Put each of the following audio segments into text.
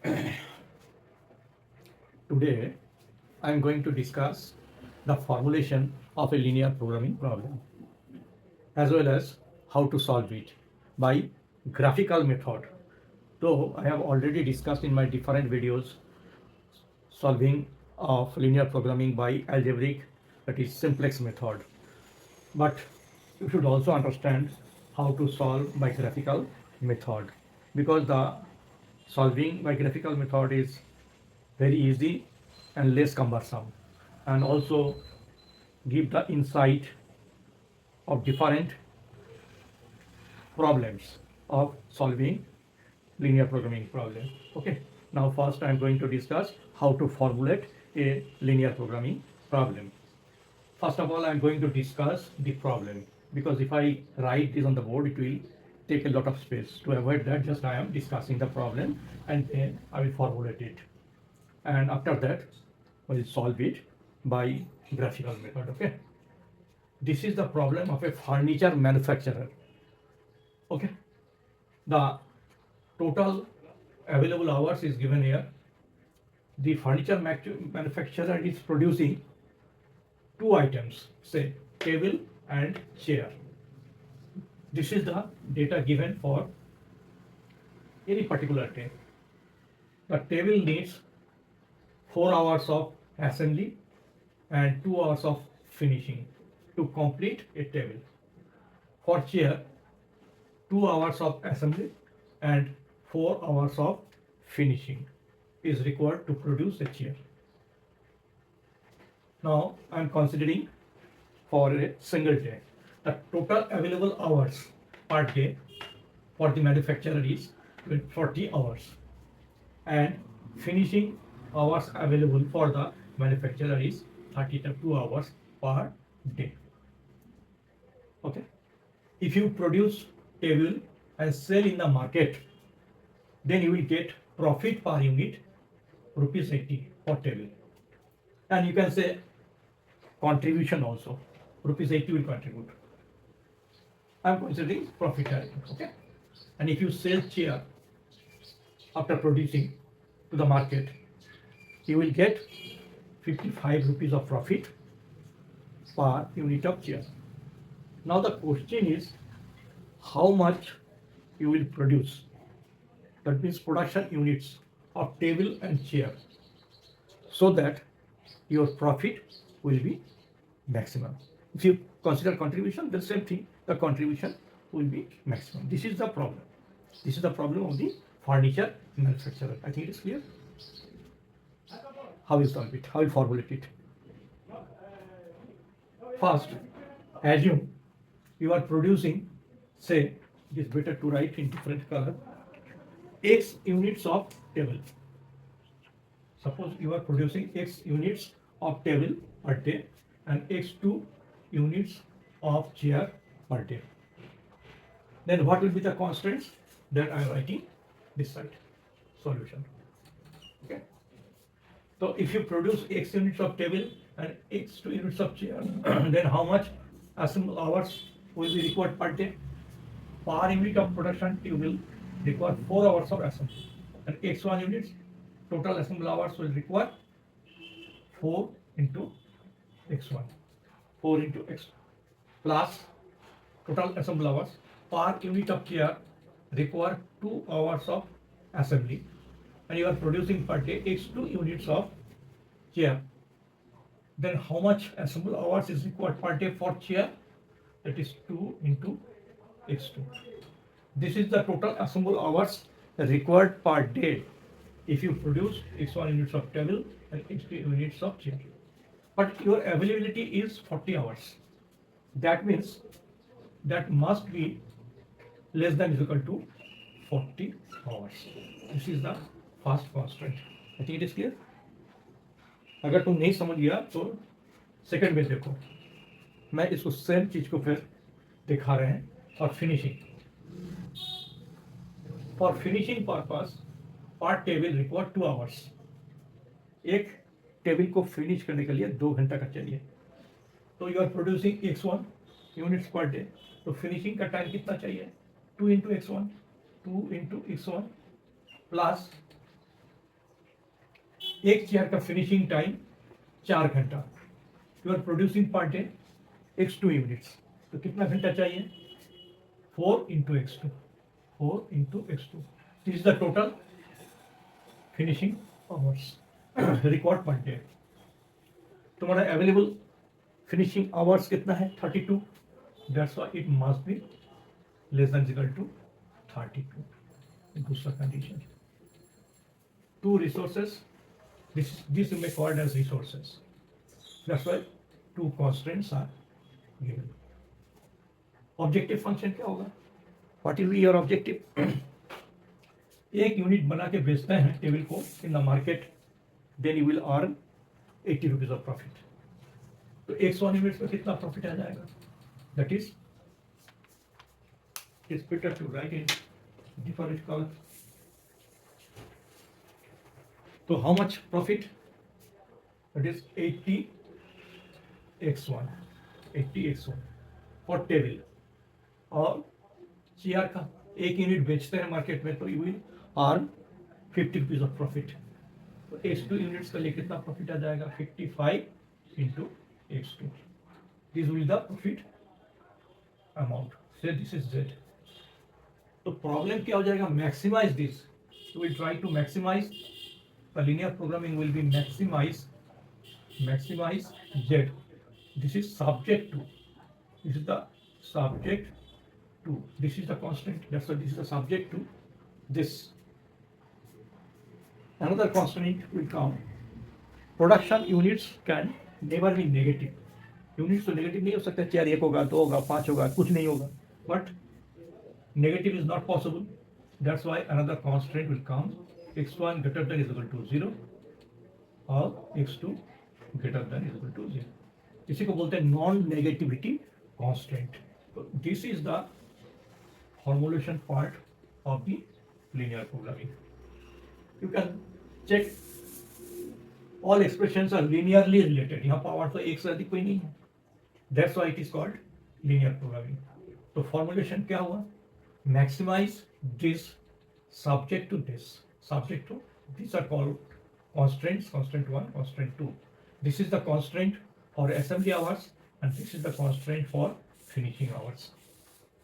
Today, I am going to discuss the formulation of a linear programming problem as well as how to solve it by graphical method. Though I have already discussed in my different videos solving of linear programming by algebraic, that is simplex method. But you should also understand how to solve by graphical method, because the solving by graphical method is very easy and less cumbersome, and also give the insight of different problems of solving linear programming problem. Okay, now first I am going to discuss how to formulate a linear programming problem. First of all, I am going to discuss the problem, because if I write this on the board, it will take a lot of space. To avoid that, just I am discussing the problem and then I will formulate it. And after that, we will solve it by graphical method. Okay. This is the problem of a furniture manufacturer. Okay. The total available hours is given here. The furniture manufacturer is producing two items, say table and chair. This is the data given for any particular day. The table needs 4 hours of assembly and 2 hours of finishing to complete a table. For chair, 2 hours of assembly and 4 hours of finishing is required to produce a chair. Now I am considering for a single day. The total available hours per day for the manufacturer is 40 hours, and finishing hours available for the manufacturer is 32 hours per day. Okay. If you produce table and sell in the market, then you will get profit per unit rupees 80 per table. And you can say contribution also. Rupees 80 will contribute. I am considering profit. Okay. And if you sell chair after producing to the market, you will get 55 rupees of profit per unit of chair. Now the question is how much you will produce. That means production units of table and chair, so that your profit will be maximum. If you consider contribution, the same thing, the contribution will be maximum. This is the problem. This is the problem of the furniture manufacturer. I think it is clear. How you solve it? How you formulate it? First, assume you are producing, say, it is better to write in different color, X units of table. Suppose you are producing X units of table per day and X2 units of chair per day. Then what will be the constants that I am writing this side? Solution. Okay. So if you produce X units of table and X2 units of chair, then how much assemble hours will be required per day? Per unit of production, you will require 4 hours of assembly. And X1 units, total assemble hours will require 4 into X1. 4 into X plus total assemble hours per unit of chair require 2 hours of assembly, and you are producing per day X2 units of chair. Then how much assemble hours is required per day for chair? That is 2 into X2. This is the total assemble hours required per day if you produce X1 units of table and X2 units of chair. But your availability is 40 hours. That means that must be less than or equal to 40 hours. This is the first constraint. I think it is clear. अगर तुम नहीं समझ गया तो second में देखो, मैं इसको सेम चीज को फिर दिखा रहे हैं. और फिनिशिंग, फॉर फिनिशिंग पर्पस पर टेबल रिक्वायर 2 आवर्स. एक टेबल को फिनिश करने के लिए 2 घंटा का चाहिए. तो you are producing X1 units per day, तो फिनिशिंग का टाइम कितना चाहिए? 2 into X1 प्लस एक चेयर का फिनिशिंग टाइम 4 घंटा, you are producing per day x2 units, तो कितना घंटा चाहिए? 4 into x2, 4 into x2, this is the total finishing hours record per day. तुम्हारा अवेलेबल फिनिशिंग आवर्स कितना है? 32, that's why it must be less than equal to 32। दूसरा condition, two resources, this you may call it as resources, that's why two constraints are given। Objective function क्या होगा? What is your objective? एक unit बना के बेचते हैं table को in the market, then you will earn 80 rupees of profit. तो 100 units में कितना प्रॉफिट आ जाएगा? That is it's better to write in different colour. तो how much profit? That is 80x1, 80x1 for table. और chair का एक unit बेचते हैं मार्केट में तो you will earn 50 rupees of profit. तो x2 यूनिट्स का लिए कितना प्रॉफिट आ जाएगा? 55 into x2, this will the profit amount, so this is z। तो प्रॉब्लम क्या हो जाएगा? Maximise this, you will try to maximise, the linear programming will be maximize z, this is subject to, this is the subject to, this is the constant, that's why this is the subject to this। another constant will come, production units can never be negative, units तो negative नहीं हो सकता, 4 1 होगा, 2 होगा, 5 होगा, कुछ नहीं होगा, but negative is not possible, that's why another constant will come, x1 greater than is equal to 0 और x2 greater than is equal to 0। इसी को बोलते हैं नॉन नेगेटिविटी कांस्टेंट। तो this is the formulation part of the linear programming. You can check all expressions are linearly related, यहाँ power तो एक से अधिक कोई नहीं है, that's why it is called linear programming. तो फॉर्मुलेशन क्या हुआ? Maximise this subject to this, subject to, these are called constraints, constant 1, constant 2, this is the constraint for assembly hours and this is the constraint for finishing hours।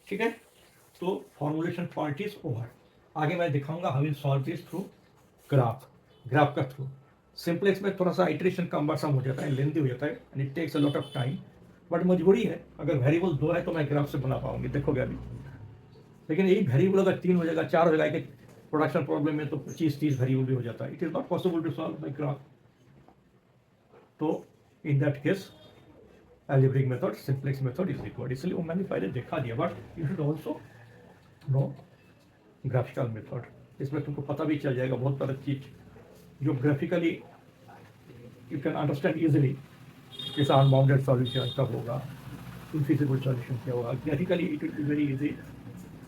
ठीक है, तो formulation part is over। आगे मैं दिखाऊंगा how we'll solve this through graph का through. Simplex में थोड़ा सा इटरेशन कम्बरसम हो जाता है, लेंथी हो जाता है and it takes a lot of time, but मजबूरी है, अगर वेरिएबल 2 है तो मैं ग्राफ से बना पाऊंगी, देखोगे अभी। लेकिन यही वेरिएबल अगर 3 हो जाएगा, 4 हो जाएगा, कि प्रोडक्शन प्रॉब्लम में तो 25-30 वेरिएबल भी हो जाता है, it is not possible to solve by graph. तो in that case algebraic method, simplex method is required, इसलिए वो मैंने पहले दिखा दिया, but you should also know graphical method. इसमें तुमको पता भी चल जाएगा बहुत सारा चीज जो graphically you can understand easily, जैसा अनबाउंडेड सॉल्यूशन कब होगा, इनफिजिबल सॉल्यूशन क्या होगा, graphically it will be very easy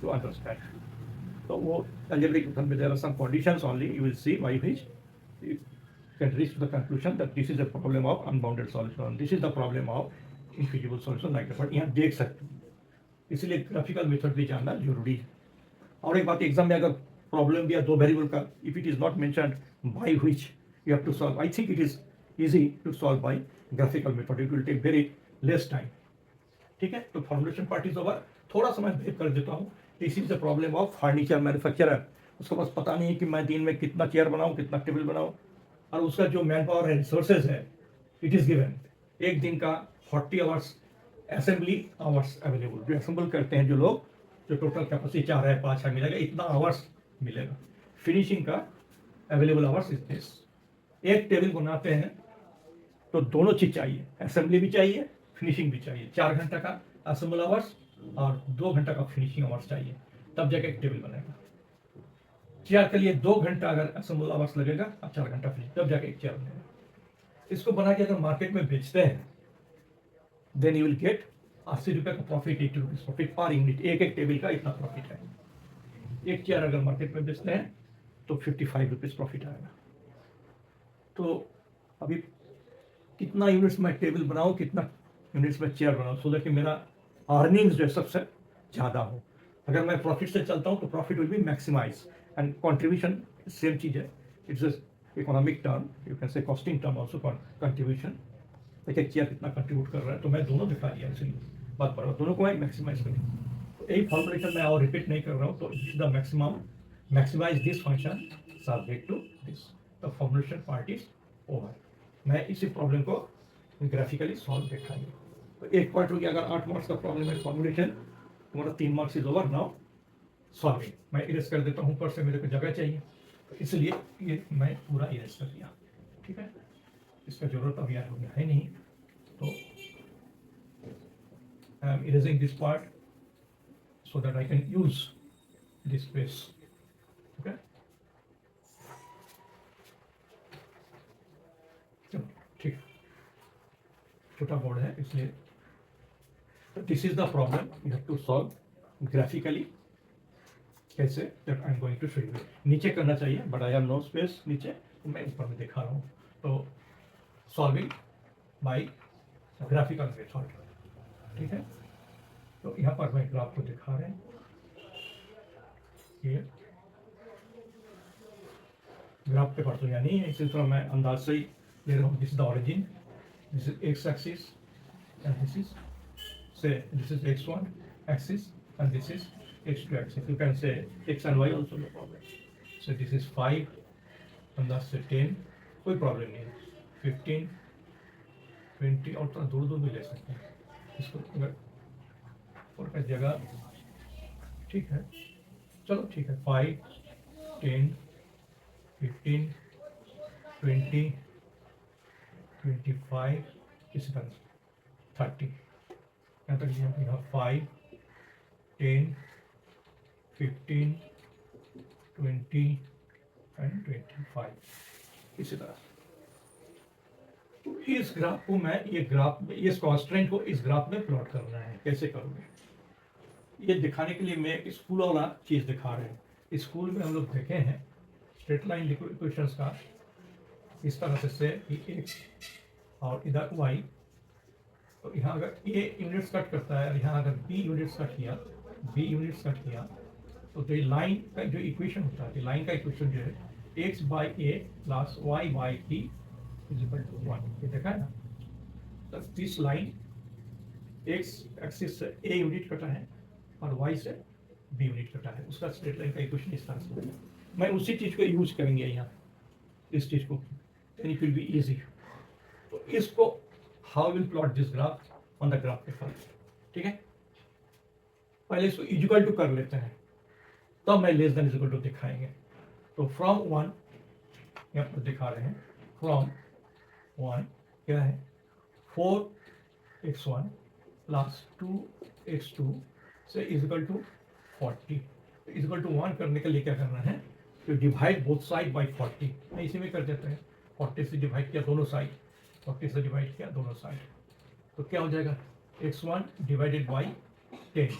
to understand. तो वो algebraic method में there are some conditions only, you will see by which you can reach to the conclusion that this is a problem of unbounded solution, this is the problem of infeasible solution like that। but यहाँ देख सकते हो, इसलिए graphical method भी जानना जरूरी है। और एक बात, एग्जाम में अगर प्रॉब्लम दिया 2 वेरिएबल का, if it is not mentioned by which you have to solve, I think it is easy to solve by graphical method, it will take very less time. ठीक है, तो फॉर्मुलेशन पार्ट इज ओवर। थोड़ा सा मैं break कर देता हूँ। This is the problem of furniture manufacturer, उसके पास पता नहीं है कि मैं दिन में कितना चेयर बनाऊँ, कितना टेबल बनाऊँ, और उसका जो मैन पावर है, रिसोर्सेज है, इट इज गिवन एक दिन का 40 आवर्स असेंबली आवर्स अवेलेबल, जो असेंबल करते हैं जो लोग, जो टोटल कैपेसिटी 4 है 5 है मिलेगा, इतना आवर्स मिलेगा। फिनिशिंग का अवेलेबल आवर्स इज दिस। एक टेबल बनाते हैं तो दोनों चीज चाहिए, असेंबली भी चाहिए, फिनिशिंग भी चाहिए। 4 घंटा का असेंबल आवर्स और 2 घंटा का फिनिशिंग आवर्स चाहिए, तब जाके एक टेबल बनेगा। चेयर के लिए 2 घंटा अगर असेंबल आवर्स लगेगा और 4 घंटा फिनिशिंग, तब जाके एक चेयर बनेगा। इसको बना के अगर मार्केट में बेचते हैं, देन यू विल गेट 80 रुपये का profit, 80 rupees profit per unit. एक टेबल का इतना प्रॉफिट है। एक चेयर अगर मार्केट में बेचते हैं तो 55 रुपीज प्रॉफिट आएगा। तो अभी कितना यूनिट्स में टेबल बनाऊं, कितना यूनिट्स में चेयर बनाऊं, सो दैट कि मेरा अर्निंग्स जो है सबसे ज़्यादा हो। अगर मैं प्रॉफिट से चलता हूं तो profit will be maximize and contribution same चीज़ है, it's economic term, you can say costing term also contribution, देखिए क्या कितना कंट्रीब्यूट कर रहा है, तो मैं दोनों दिखा दिया, इसलिए बात बराबर दोनों को मैक्सिमाइज करें। तो एक फॉर्मुलेशन मैं और रिपीट नहीं कर रहा हूँ, तो the maximum maximise this function subject to this, the formulation part is over. मैं इसी प्रॉब्लम को ग्राफिकली सॉल्व दिखाएंगे। तो एक पॉइंट हो गया, अगर 8 मार्क्स का प्रॉब्लम है फॉर्मुलेशन, तुम्हारा 3 marks is over now solving. मैं इरेज कर देता हूँ, ऊपर से मेरे को जगह चाहिए, तो इसलिए ये मैं पूरा इरेज कर दिया, ठीक है। इसका जरूरत अभी है नहीं, तो I am erasing this part so that I can use this space. Okay. चलो ठीक है, छोटा बोर्ड है इसलिए। This is the problem you have to solve graphically. कैसे, that I am going to show you. नीचे करना चाहिए but I have no space नीचे, तो मैं ऊपर में दिखा रहा हूँ। तो सॉल्विंग बाय ग्राफिकल मेथड, ठीक है। तो यहाँ पर मैं ग्राफ को दिखा रहे हैं, ये ग्राफ पेपर तो यहाँ नहीं है, इसी तरह मैं अंदाज से ही ले रहा हूँ। This is the origin, this is X axis and this is say this is x1 axis and this is x2 axis. You can say x and y also, no problem. So this is 5 अंदाज से 10, कोई problem नहीं है। 15 20 और थोड़ा दूर दूर भी ले सकते हैं इसको, अगर और का जगह ठीक है। चलो ठीक है, 5 10 15 20 25 इसी तरह से 30, यहाँ तक यहाँ 5 10 15 20 एंड 25 इसी तरह। तो इस ग्राफ को मैं ये ग्राफ में, इस कॉन्स्टेंट को इस ग्राफ में प्लॉट करना है। कैसे करोगे, ये दिखाने के लिए मैं स्कूल वाला चीज दिखा रहे हैं। स्कूल में हम लोग देखे हैं स्ट्रेट लाइन इक्वेशंस का इस तरह से एक्स और इधर वाई। तो यहाँ अगर ए यूनिट्स कट करता है और यहाँ अगर बी यूनिट्स कट किया, बी यूनिट्स कट किया, तो ये लाइन का जो इक्वेशन होता है, लाइन का इक्वेशन जो है x by a plus y by t is equal to 1, ये देखा है ना। तो दिस लाइन एक्स एक्सिस से ए यूनिट कटा है और वाई से बी यूनिट कटा है, उसका स्ट्रेट लाइन का इक्वेशन इस तरह से। मैं उसी चीज को यूज करेंगे यहाँ, इस चीज को, then it will be easy. तो इसको how will plot this graph on the graph paper, ठीक है। पहले इसको इक्वल टू कर लेते हैं, तब मैं लेस देन इक्वल टू दिखाएंगे। तो फ्रॉम 1 यहाँ पर दिखा रहे हैं, फ्रॉम 1 क्या है 4x1 प्लस 2x2 से इक्वल टू 40। इक्वल टू 1 करने के लिए क्या करना है, तो डिवाइड बोथ साइड बाई 40। मैं इसी में कर देते हैं, 40 से डिवाइड किया दोनों साइड, 40 से डिवाइड किया दोनों साइड, तो क्या हो जाएगा x1 divided by 10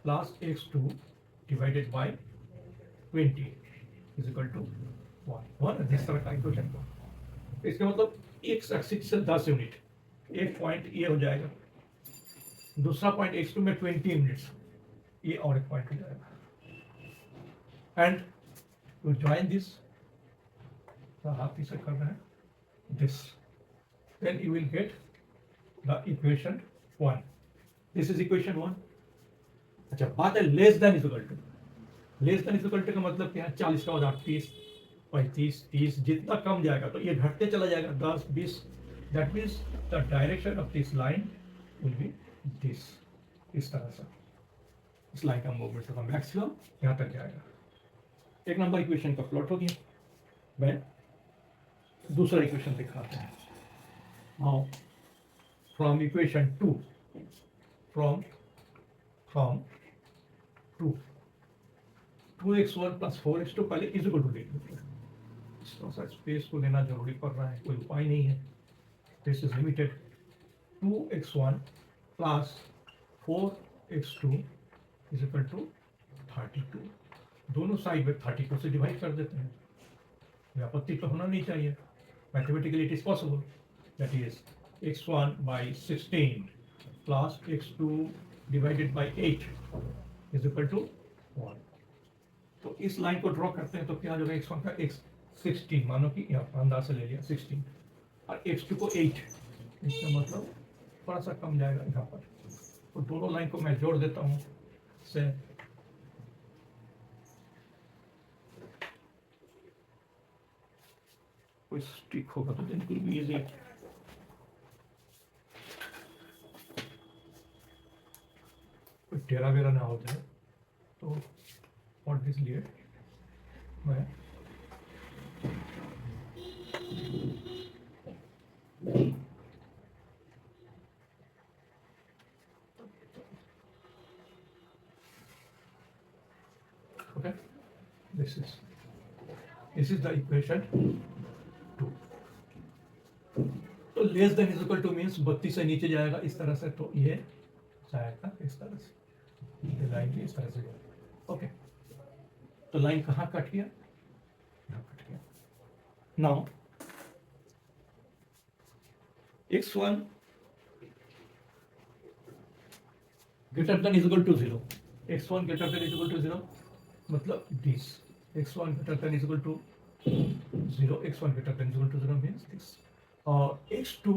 plus x2 divided by 20 is equal to 1। जिस तरह का इक्वेशन को, इसका मतलब x एक्सिस से 10 यूनिट, एक पॉइंट ये हो जाएगा, दूसरा पॉइंट x2 में 20 यूनिट्स, ये और एक पॉइंट हो जाएगा। एंड टू ज्वाइन दिस, हाथ से कर रहे हैं this, then you will get the equation 1. This is equation 1. अच्छा, बात है less than is equal to. Less than is equal to का मतलब क्या है, 40 का 30 35 30, जितना कम जाएगा तो ये घटते चला जाएगा 10 20। That means the direction of this line will be this, इस तरह से इस लाइन का मूवमेंट होगा, मैक्सिमम यहाँ तक जाएगा। एक नंबर इक्वेशन का प्लॉट हो गया। मैं दूसरा इक्वेशन दिखाते हैं। Now, from equation 2, from 2, 2x1 plus 4x2 पहले इज इक्वल टू ले लेते हैं। इस तरह से स्पेस को लेना जरूरी पड़ रहा है, कोई उपाय नहीं है, space is limited. 2x1 plus 4x2 is equal to 32। दोनों साइड में 32 से डिवाइड कर देते हैं, आपत्ति तो होना नहीं चाहिए, mathematically it is possible. That is x1 by 16 plus x2 divided by 8 is equal to 1। तो इस लाइन को ड्रॉ करते हैं तो क्या हो जाएगा, x1 का x 16, मानो कि यहाँ अंदाज से ले लिया 16, और x2 को 8, इसका मतलब थोड़ा सा कम जाएगा यहाँ पर। तो दोनों लाइन को मैं जोड़ देता हूँ से कोई स्टिक होगा तो बिल्कुल भी इजी। कोई टेरा वेरा ना हो जाए तो और इसलिए मैं okay, this is the equation 2। तो less than is equal two means 32 से नीचे जाएगा इस तरह से, तो ये जाएगा इस तरह से, ये लाइन भी इस तरह से जाएगा। ओके, तो लाइन कहाँ कट गया, यहाँ कट गया। Now x1 greater than is equal to 0, x1 greater than is equal to 0 मतलब this, x1 greater than is equal to 0, x1 greater than is equal to 0 means this, और x2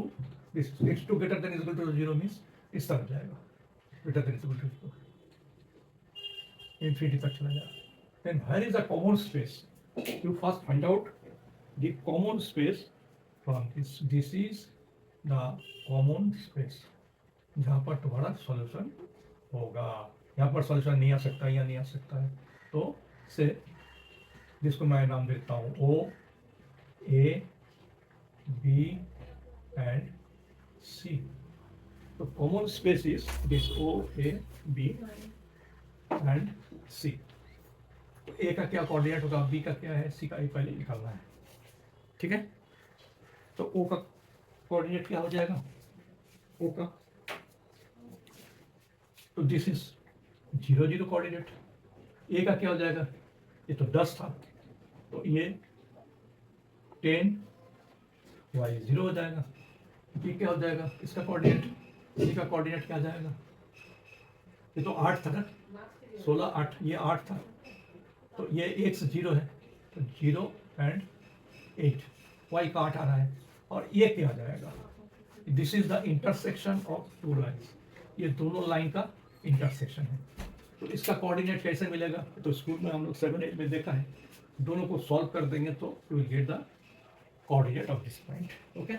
this x2 greater than is equal to 0 means इस तरफ जाएगा, greater than is equal to 0, infinity तक चला जाएगा। Then where is the common space? You first find out the common space from this. This is the common space जहाँ पर तुम्हारा solution होगा। यहाँ पर सॉल्यूशन नहीं आ सकता या नहीं आ सकता है, तो से जिसको मैं नाम देता हूँ O, A, B and C। तो common space is this O, A, B and C। तो A का क्या कोऑर्डिनेट होगा, B का क्या है, C का पहले निकालना है, ठीक है। तो O का कोऑर्डिनेट क्या हो जाएगा, O का, तो दिस इज 0 0 कोऑर्डिनेट। A का क्या हो जाएगा, ये तो 10 था, तो ये 10 y 0 हो जाएगा। B क्या हो जाएगा, इसका कोऑर्डिनेट, C का कोऑर्डिनेट क्या आ जाएगा, ये तो 8 था ना, 16 8, ये 8 था, तो ये x 0 है, तो 0 and 8, y का 8 आ रहा है, और ये क्या आ जाएगा, this is the intersection of two lines, ये दोनों लाइन का इंटरसेक्शन है। तो इसका कोऑर्डिनेट कैसे मिलेगा, तो स्कूल में हम लोग 7 8 में देखा है, दोनों को सॉल्व कर देंगे तो you will get the coordinate of this point. Okay,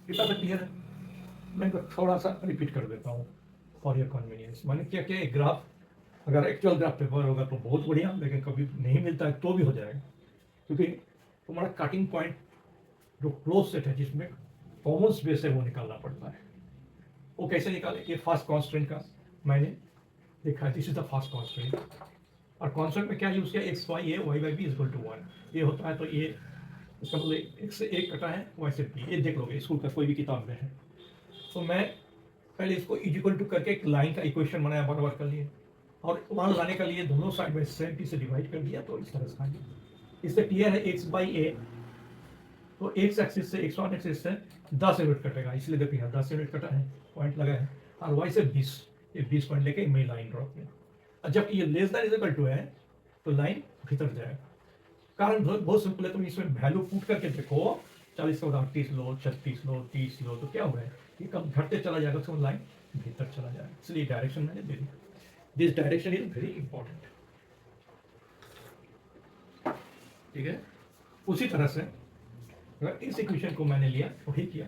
इतना तो क्लियर है। मैं थोड़ा सा रिपीट कर देता हूँ फॉर योर कन्वीनियंस। मैंने क्या किया, एक ग्राफ, अगर एक्चुअल ग्राफ पेपर होगा तो बहुत बढ़िया, लेकिन कभी नहीं मिलता है तो भी हो जाएगा, क्योंकि तुम्हारा कटिंग पॉइंट जो क्लोज सेट है जिसमें कॉमन स्पेस है वो निकालना पड़ता है। वो कैसे निकाले, ये फर्स्ट कॉन्स्टेंट का मैंने देखा है, this is the first constant, और कॉन्स्टेंट में क्या यूज किया, x y a y by b is equal to 1, ये होता है, तो ये इसका मतलब एक्स से एक कटा है, वाई से बी, ये देख लोगे स्कूल का कोई भी किताब में है। तो मैं पहले इसको इज इक्वल टू करके एक लाइन का इक्वेशन बनाया, बराबर कर लिए, और वहाँ लाने के लिए दोनों साइड में 70 से डिवाइड कर दिया, तो इस तरह से आ गया। इससे क्लियर है एक्स बाई ए, तो एक्स एक्सिस से x1 एक्सिस से 10 यूनिट कटेगा, इसलिए देखिए यहाँ 10 यूनिट कटा है, पॉइंट लगा है, और वाई से 20, ये 20 पॉइंट लेके मैं लाइन ड्रॉ किया। और जब ये less than is equal to है तो लाइन भीतर जाएगा। कारण बहुत सिंपल है, तुम इसमें वैल्यू पुट करके देखो, 40 के बाद 38 लो, 36 लो, 30 लो, तो क्या हुआ है, ये कम घटते चला जाएगा, तो लाइन भीतर चला जाएगा, इसलिए डायरेक्शन मैंने दे दी। This direction is very important, ठीक है। उसी तरह से इस इक्वेशन को मैंने लिया, वही किया,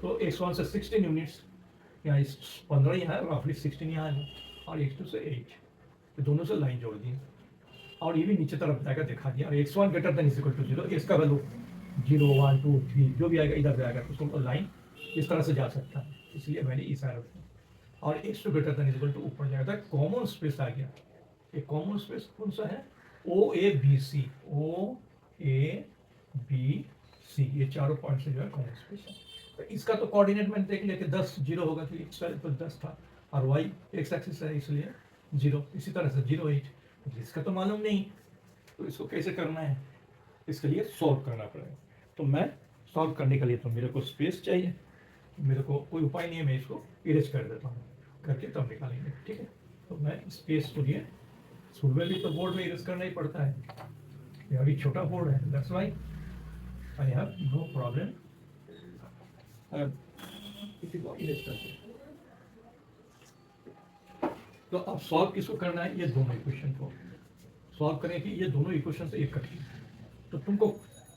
तो x1 से 16 यूनिट्स, यहाँ 15 यहाँ है, रफली 16 यहाँ है, और x2 से 8, तो दोनों से लाइन जोड़ दी, और ये भी नीचे तरफ जाकर दिखा दिया, और x1 greater than is equal to 0, इसका वैल्यू 0 1 2 3 जो भी आएगा इधर जाएगा, तो उसको लाइन इस तरह से जा सकता है, इसलिए मैंने इस एरो किया, और x2 greater than is equal to ऊपर जाएगा, कॉमन स्पेस आ गया। एक कॉमन स्पेस कौन सा है, ओ A B C, O A B C, ये चारों पॉइंट से जो है कॉमन स्पेस है। तो इसका तो कोऑर्डिनेट मैंने देख लिया कि 10 0 होगा, क्योंकि एक्स पर 10 था, और वाई एक्स एक्सिस है इसलिए 0, इसी तरह से 0 8, इसका तो मालूम नहीं, तो इसको कैसे करना है, इसके लिए सॉल्व करना पड़ेगा। तो मैं सॉल्व करने के लिए तो मेरे को स्पेस चाहिए, मेरे को कोई उपाय नहीं है, मैं इसको इरेज कर देता हूँ, करके तब निकालेंगे, ठीक है। तो मैं मैं स्पेस को लिए शुरू में भी तो बोर्ड में यूज करना ही पड़ता है, ये अभी छोटा बोर्ड है, that's why I have no problem इसी को इरेज करते हैं। तो अब सॉल्व किसको करना है, ये दोनों इक्वेशन को सॉल्व करें कि ये दोनों इक्वेशन से एक कट की। तो तुमको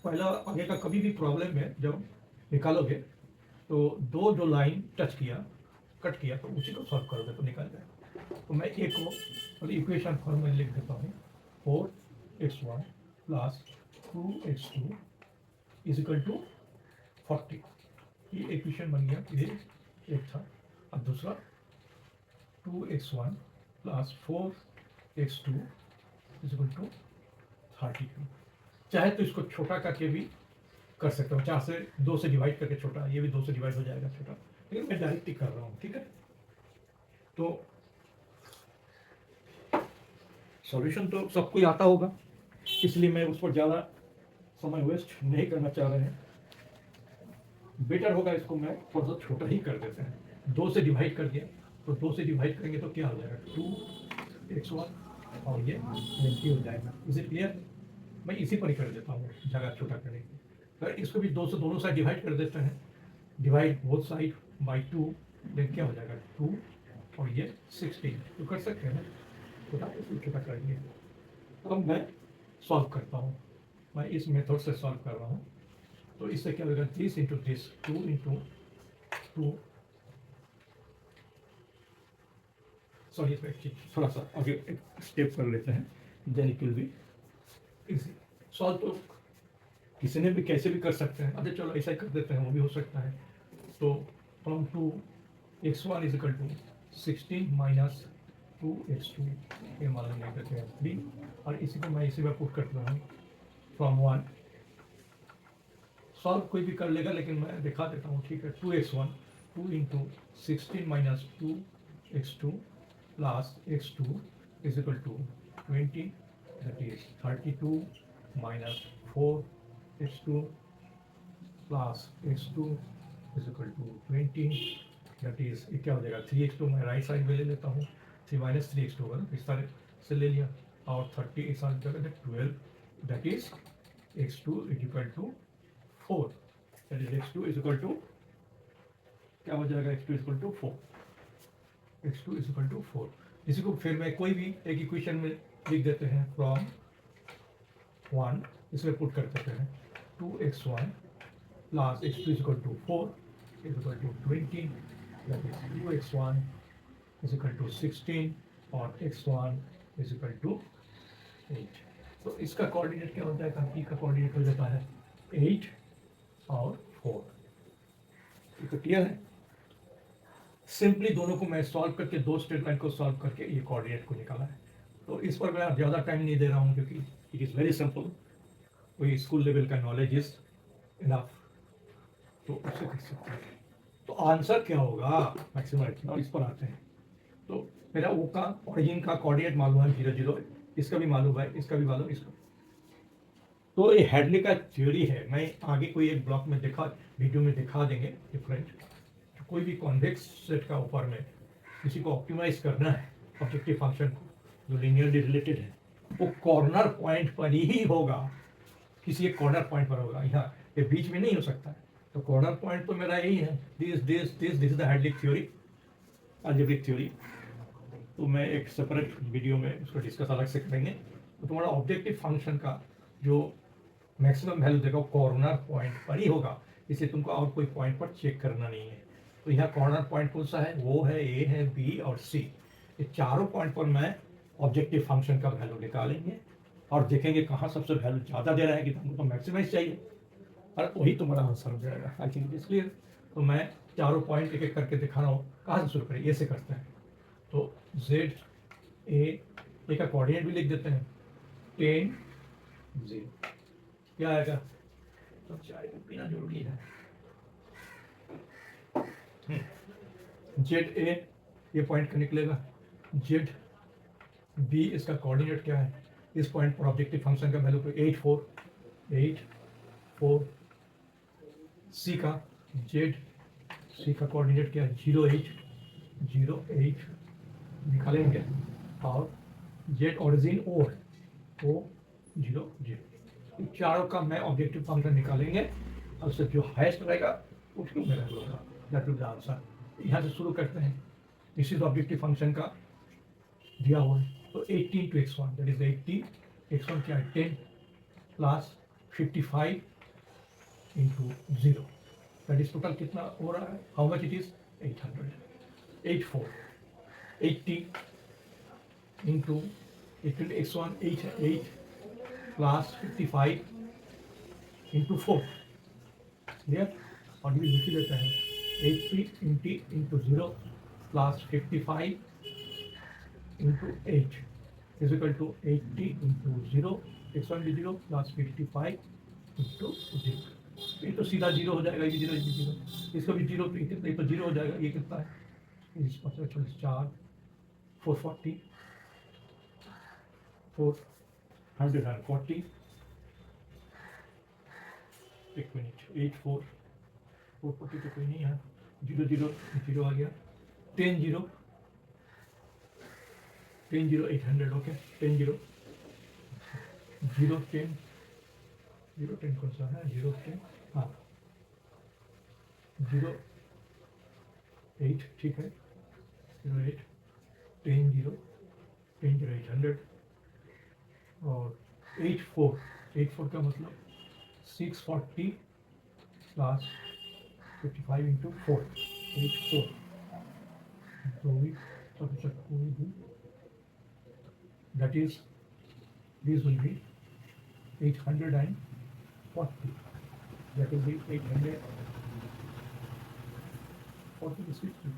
पहला आगे का कभी भी प्रॉब्लम है जब निकालोगे तो दो जो लाइन टच किया कट किया तो उसी को सॉल्व करोगे तो निकल जाएगा। तो मैं एक को इक्वेशन फॉर्म में लिख देता हूँ, 4x1 plus 2x2 is equal to 40। ये इक्वेशन बन गया, ये एक था। अब दूसरा 2x1 plus 4x2 is equal to 32। चाहे तो इसको छोटा करके भी कर सकते हो, 4 से 2 से डिवाइड करके छोटा, ये भी 2 से डिवाइड हो जाएगा छोटा, लेकिन मैं डायरेक्ट ही कर रहा हूँ, ठीक है। तो सॉल्यूशन तो सबको ही आता होगा, इसलिए मैं उस पर ज़्यादा समय वेस्ट नहीं करना चाह रहे हैं। बेटर होगा इसको मैं थोड़ा सा छोटा ही कर देते हैं, 2 से डिवाइड कर दिया तो 2 से डिवाइड करेंगे तो क्या हो जाएगा 2x1 और ये 20 हो जाएगा। Is it clear? मैं इसी पर ही कर देता हूँ जगह छोटा करने की। अगर इसको भी 2 से दोनों साइड डिवाइड कर देते हैं, divide both side by 2, then क्या हो जाएगा 2 और ये 16। तो कर सकते हैं ना, छोटा इसको छोटा करेंगे। अब मैं सॉल्व करता हूँ, मैं इस मेथड से सॉल्व कर रहा हूँ। तो इससे क्या होगा, this into this, 2 into 2, sorry इसमें थोड़ा सा आगे एक स्टेप कर लेते हैं, then it will be easy. Solve तो किसी ने भी कैसे भी कर सकते हैं, अच्छा चलो ऐसा ही कर देते हैं, वो भी हो सकता है। तो from 2x1 is equal to 16 minus 2x2 ये मान लेते हैं 3, और इसी को मैं इसी में पुट करता हूँ फ्रॉम 1। सॉल्व कोई भी कर लेगा लेकिन मैं दिखा देता हूँ, ठीक है। 2x1 2 into 16 minus 2x2 plus x2 is equal to 20, that is 32 minus 4x2 plus x2 is equal to 20, that is ये क्या हो जाएगा 3x2, मैं राइट साइड में ले लेता हूँ, 3 माइनस 3x2 होगा, इस तरह से ले लिया, और 30 इस साइड जगह 12, that is x2 is equal to 4, that is x2 is equal to क्या हो जाएगा, x2 is equal to 4, x2 is equal to 4। इसी को फिर मैं कोई भी एक इक्वेशन में लिख देते हैं, फ्रॉम 1 इसमें पुट कर देते हैं 2x1 plus x2 is equal to 4 is equal to 20, that is 2x1 is equal to 16 और x1 इज इक्वल टू 8। तो इसका कोऑर्डिनेट क्या होता है, ई का कोऑर्डिनेट हो जाता है 8 और 4। ये तो क्लियर है। सिंपली दोनों को मैं सॉल्व करके, दो स्टेटमेंट को सॉल्व करके ये कोऑर्डिनेट को निकाला है। तो इस पर मैं ज़्यादा टाइम नहीं दे रहा हूँ क्योंकि इट इज़ वेरी सिंपल, कोई स्कूल लेवल का नॉलेज इज इनफ, तो उससे कर सकते हैं। तो आंसर क्या होगा मैक्सिमम, और इस पर आते हैं। तो मेरा वो का ऑरिजिन का कोऑर्डिनेट मालूम है 0 0, इसका भी मालूम है, इसका भी मालूम, इसका। तो ये हेडली का थ्योरी है, मैं आगे कोई एक ब्लॉक में वीडियो में दिखा देंगे डिफरेंट। कोई भी कॉन्वेक्स सेट का ऊपर में किसी को ऑप्टिमाइज करना है ऑब्जेक्टिव फंक्शन को जो लीनियरली रिलेटेड है, वो कॉर्नर पॉइंट पर ही होगा, किसी एक कॉर्नर पॉइंट पर होगा, यहाँ ये बीच में नहीं हो सकता है। तो कॉर्नर पॉइंट तो मेरा यही है, this is the hedlick theory, algebraic theory. तो मैं एक सेपरेट वीडियो में उसको डिस्कस अलग से करेंगे। तो तुम्हारा ऑब्जेक्टिव फंक्शन का जो मैक्सिमम वैल्यू देगा वो कॉर्नर पॉइंट पर ही होगा, इसलिए तुमको और कोई पॉइंट पर चेक करना नहीं है। तो यहाँ कॉर्नर पॉइंट कौन सा है, वो है ए है बी और सी। ये चारों पॉइंट पर मैं ऑब्जेक्टिव फंक्शन का वैल्यू निकालेंगे और देखेंगे कहाँ सबसे वैल्यू ज़्यादा दे रहा है कि तुमको तो मैक्सिमाइज चाहिए, और वही तुम्हारा आंसर हो जाएगा। I think is clear. तो मैं चारों पॉइंट एक एक करके दिखा रहा हूँ, कहाँ से शुरू करें, ये से करते हैं। तो जेड ए का कोऑर्डिनेट भी लिख देते हैं 10 0, क्या आएगा, तो चाय पीना जरूरी है। जेड ए ये पॉइंट का निकलेगा, जेड बी इसका कोऑर्डिनेट क्या है, इस पॉइंट पर ऑब्जेक्टिव फंक्शन का वैल्यू तो 8 4। सी का जेड सी का कोऑर्डिनेट क्या है 0 8 निकालेंगे, और जेट ऑरिजिन O00। चारों का मैं ऑब्जेक्टिव फंक्शन निकालेंगे और उससे जो हाइस्ट रहेगा उसको मेरा होगा, दैट विल बी आंसर। यहाँ से शुरू करते हैं। दिस इज ऑब्जेक्टिव फंक्शन का दिया हुआ है, तो 18 to x1 that is 80, x1 क्या है 10 plus 55 into 0, that is total कितना हो रहा है, how much it is 800, 84, 80 into 8 x1 8 है 8 प्लस 55 इंटू 4, क्लियर। और ये लिख देते हैं 80 into 0 plus 55 into 8 is equal to 80 into 0, x1 भी 0 प्लस 55 इंटू 0। ये तो सीधा 0 हो जाएगा, ये 0 ये 0, इसका भी 0, तो ये कितना, ये तो 0 हो जाएगा। ये कितना है, 4 440 440, एक मिनट, 84 440 तो कोई नहीं है, 0 0 0 आ गया, 10 0 10 0 800, ओके 10 0 0 10 0 10 कौन सा है, 0 10 हाँ 0 8 ठीक है, 0 8 10 0 10 0 800 और 84 का मतलब 640 प्लस 55 इंटू 4 84, तो we that is this will be 840, that will be 840 to 60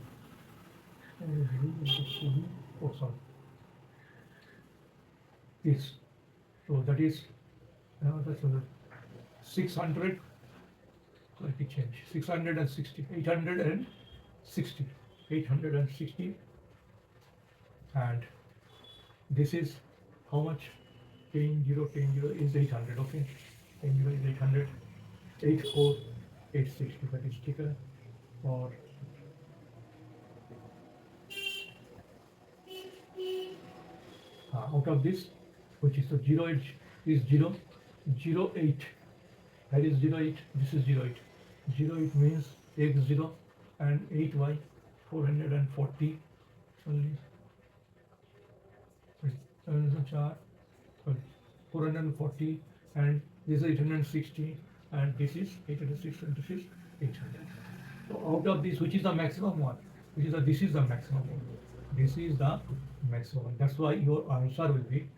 oh sorry this, so that is that's 600, let me change, 660 860 860, and this is how much, 10 0 10 0 is 800, okay 10 0 is 800, 84 860, that is ठीक है। और हाँ, out of this which is the 0 is 0 0 8, that is 0 8, this is 0 8, 0 8 means x 0 and 8y 440 only 440, and this is 860 and this is 860 and this is 800. So out of this, which is the maximum one? This is the maximum one. This is the maximum one. That's why your answer will be,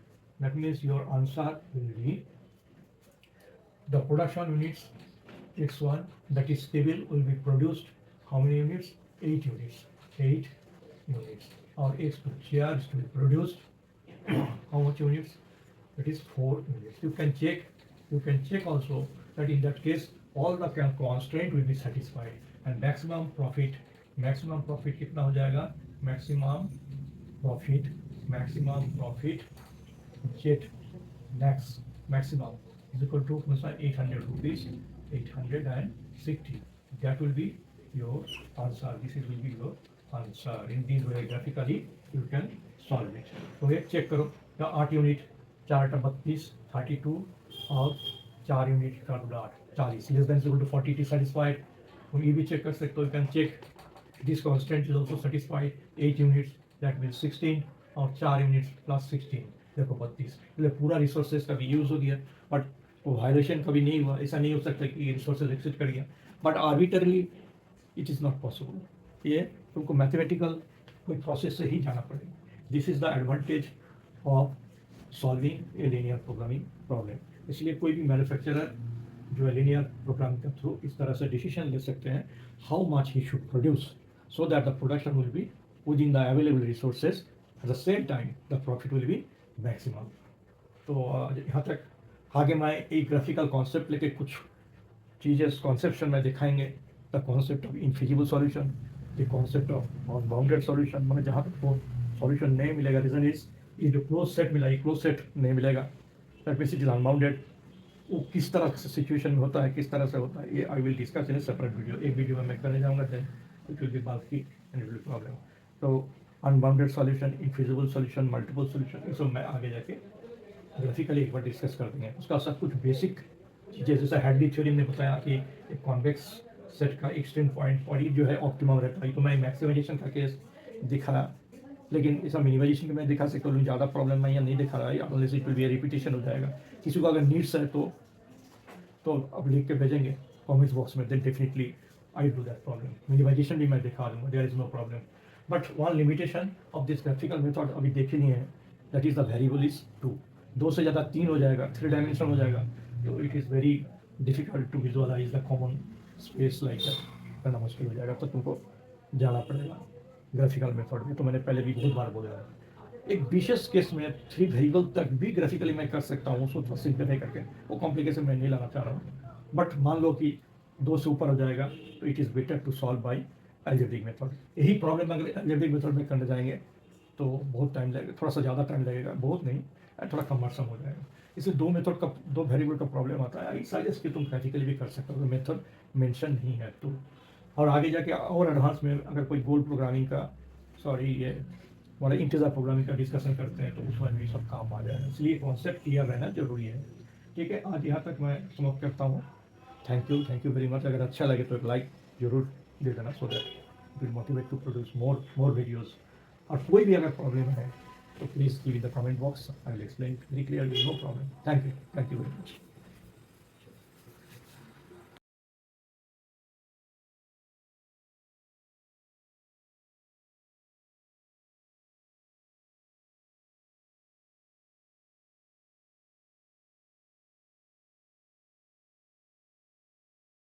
that means your answer will be the production units x1, that is table will be produced how many units, 8 units, 8 units, or x2 chairs to be produced how much units, that is 4 units. You can check also that in that case all the constraint will be satisfied and maximum profit कितना हो जाएगा, maximum profit jet maximum is equal to 800 rupees, 860, that will be your answer. This will be your answer. In this way graphically you can solve it. तो ये check करो, 8 unit 4 टा 32 32 और 4 unit का 40, less than equal to 40 it is satisfied. तुम ये भी check कर सकते हो, you can check this constant is also satisfied, 8 units that means 16 और 4 यूनिट्स प्लस 16 देखो 32, मतलब पूरा रिसोर्सेज का भी यूज हो गया, बट वो वायलेशन कभी नहीं हुआ। ऐसा नहीं हो सकता कि रिसोर्सेज एक्सिट कर गया, but arbitrarily it is not possible. ये तुमको मैथमेटिकल कोई प्रोसेस से ही जाना पड़ेगा। This is the advantage of solving a linear programming problem. इसलिए कोई भी मैन्युफैक्चरर जो है लीनियर प्रोग्रामिंग के थ्रू इस तरह से डिसीजन ले सकते हैं how much he should produce, so that the production will be with in the available resources, at the same time the profit will B maximum. तो यहाँ तक आगे मैं एक ग्राफिकल कॉन्सेप्ट लेके कुछ चीज़ें कॉन्सेप्शन में दिखाएंगे, the concept of infeasible solution, the concept of bounded solution. मतलब जहाँ तक वो सॉल्यूशन नहीं मिलेगा, रीजन इज ये जो क्लोज सेट मिला ये क्लोज सेट नहीं मिलेगा, that means it is unbounded. वो किस तरह से सिचुएशन में होता है, किस तरह से होता है, ये I will discuss in A separate video. एक वीडियो में मैं करने जाऊँगा, देन इट विल बी बाकी एंड इट विल प्रॉब्लम। तो unbounded solution, infeasible solution, multiple solution, ये सब मैं आगे जाके ग्राफिकली एक बार डिस्कस कर देंगे। उसका सब कुछ बेसिक चीज़ें जैसे हैडली थ्योरी ने बताया कि एक कॉन्वेक्स सेट का एक्सट्रीम पॉइंट जो है ऑप्टिमम रहता है, तो मैं मैक्सिमाइजेशन का केस दिखाया, लेकिन इसका मिनिमाइजेशन में दिखा सकता हूँ, ज़्यादा प्रॉब्लम मैं यहाँ नहीं दिखा रहा है, unless it will B repetition हो जाएगा। किसी को अगर नीड्स है तो अब लिख के भेजेंगे कमेंट्स बॉक्स में, then definitely I do that problem. Minimisation भी मैं दिखा दूँगा, there is no problem. But one limitation of this graphical method अभी देखी नहीं है, that is the variable is 2। 2 से ज़्यादा 3 हो जाएगा, 3 डायमेंशन हो जाएगा, तो it is very difficult to visualise the common space like that, करना मुश्किल हो जाएगा, तो तुमको जाना पड़ेगा ग्राफिकल मेथड में। तो मैंने पहले भी बहुत बार बोला है, एक विशेष केस में 3 वेरिएबल तक भी ग्राफिकली मैं कर सकता हूँ, उसको थोड़ा सिंप्लीफाई करके, वो कॉम्प्लिकेशन मैं नहीं लाना चाह रहा हूँ। बट मान लो कि 2 से ऊपर हो जाएगा, तो it is better to solve by algebraic method. यही प्रॉब्लम अगर अलजेब्रिक मेथड में करने जाएंगे तो बहुत टाइम लगेगा, थोड़ा सा ज़्यादा टाइम लगेगा, बहुत नहीं, थोड़ा कमर्सम हो जाएगा। इसलिए 2 मेथड का 2 वेरिएबल का प्रॉब्लम आता है। आई सजेस्ट कि तुम ग्राफिकली भी कर सकते हो, मेथड मेंशन नहीं है तो। और आगे जाके और एडवांस में अगर कोई गोल प्रोग्रामिंग का, सॉरी ये हमारे इंटीजर प्रोग्रामिंग का डिस्कशन करते हैं, तो उसमें भी सब काम आ जाएगा। इसलिए कॉन्सेप्ट क्लियर रहना जरूरी है। ठीक है, आज यहाँ तक मैं समाप्त करता हूँ। Thank you very much. अगर अच्छा लगे तो एक लाइक जरूर दे देना, so that will motivate to produce more videos. और कोई भी अगर प्रॉब्लम है तो please give in the comment box, I will explain very clearly, no problem. Thank you very much.